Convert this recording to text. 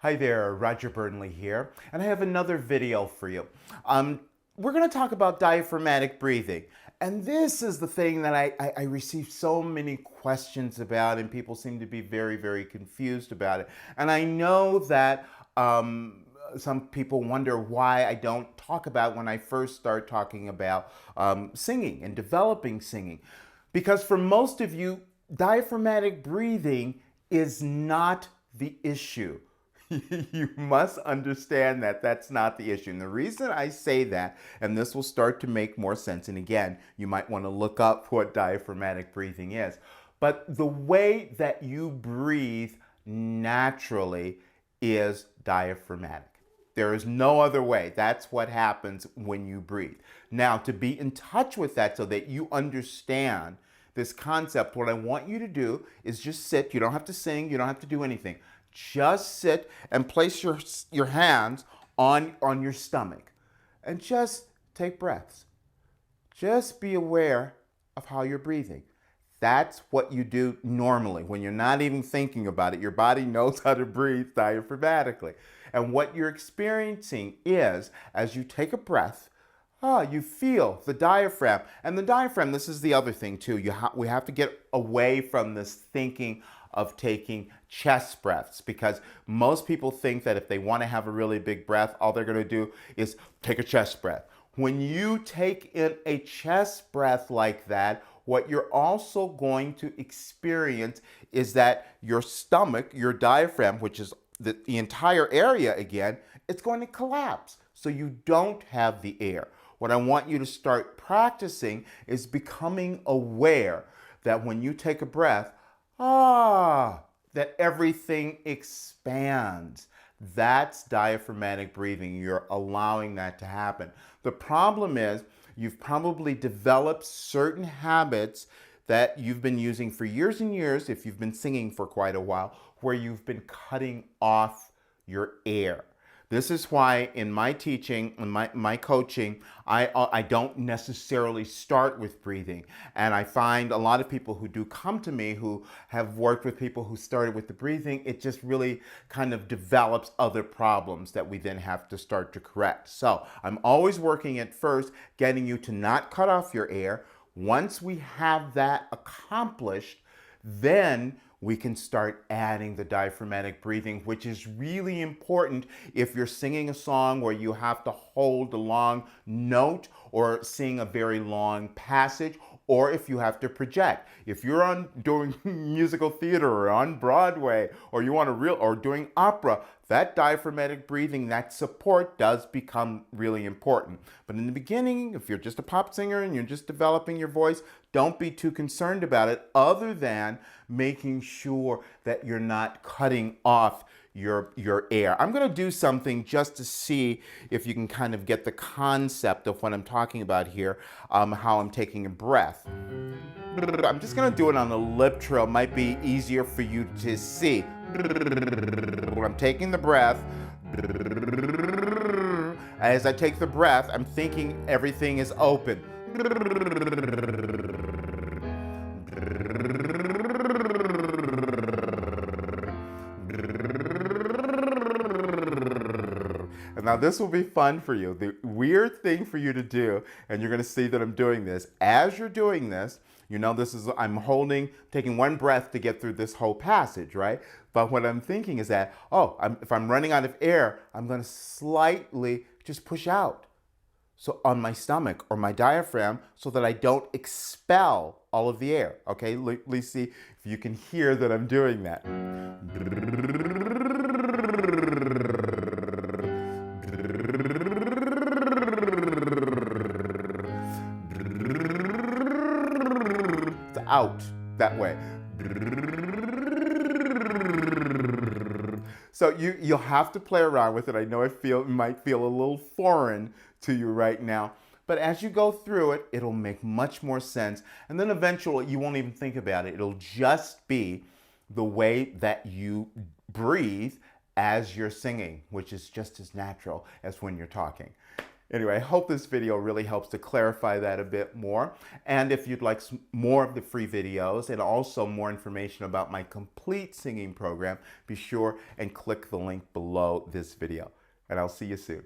Hi there, Roger Burnley here, and I have another video for you. We're going to talk about diaphragmatic breathing. And this is the thing that I receive so many questions about, and people seem to be very, very confused about it. And I know that some people wonder why I don't talk about when I first start talking about singing and developing singing. Because for most of you, diaphragmatic breathing is not the issue. You must understand that that's not the issue. And the reason I say that, and this will start to make more sense, and again, you might want to look up what diaphragmatic breathing is, but the way that you breathe naturally is diaphragmatic. There is no other way. That's what happens when you breathe. Now, to be in touch with that so that you understand this concept, what I want you to do is just sit. You don't have to sing. You don't have to do anything. Just sit and place your hands on your stomach and just take breaths. Just be aware of how you're breathing. That's what you do normally. When you're not even thinking about it, your body knows how to breathe diaphragmatically. And what you're experiencing is, as you take a breath, you feel the diaphragm. And the diaphragm, this is the other thing too. We have to get away from this thinking of taking chest breaths, because most people think that if they want to have a really big breath, all they're going to do is take a chest breath. When you take in a chest breath like that, what you're also going to experience is that your stomach, your diaphragm, which is the entire area again, it's going to collapse. So you don't have the air. What I want you to start practicing is becoming aware that when you take a breath, that everything expands. That's diaphragmatic breathing. You're allowing that to happen. The problem is you've probably developed certain habits that you've been using for years and years, if you've been singing for quite a while, where you've been cutting off your air. This is why in my teaching, in my coaching, I don't necessarily start with breathing. And I find a lot of people who do come to me who have worked with people who started with the breathing, it just really kind of develops other problems that we then have to start to correct. So I'm always working at first, getting you to not cut off your air. Once we have that accomplished, then we can start adding the diaphragmatic breathing, which is really important if you're singing a song where you have to hold a long note or sing a very long passage, or if you have to project. If you're doing musical theater or on Broadway, or you want or doing opera, that diaphragmatic breathing, that support does become really important. But in the beginning, if you're just a pop singer and you're just developing your voice, don't be too concerned about it, other than making sure that you're not cutting off your air. I'm going to do something just to see if you can kind of get the concept of what I'm talking about here, how I'm taking a breath. I'm just going to do it on the lip trill. It might be easier for you to see. I'm taking the breath. As I take the breath, I'm thinking everything is open. And now this will be fun for you. The weird thing for you to do, and you're going to see that I'm doing this. As you're doing this, you know I'm taking one breath to get through this whole passage, right? But what I'm thinking is that, if I'm running out of air, I'm going to slightly just push out. So on my stomach or my diaphragm, so that I don't expel all of the air. Okay, let's see if you can hear that I'm doing that. It's out that way. So you'll have to play around with it. I know it might feel a little foreign to you right now, but as you go through it, it'll make much more sense. And then eventually you won't even think about it. It'll just be the way that you breathe as you're singing, which is just as natural as when you're talking. Anyway, I hope this video really helps to clarify that a bit more. And if you'd like more of the free videos and also more information about my complete singing program, be sure and click the link below this video. And I'll see you soon.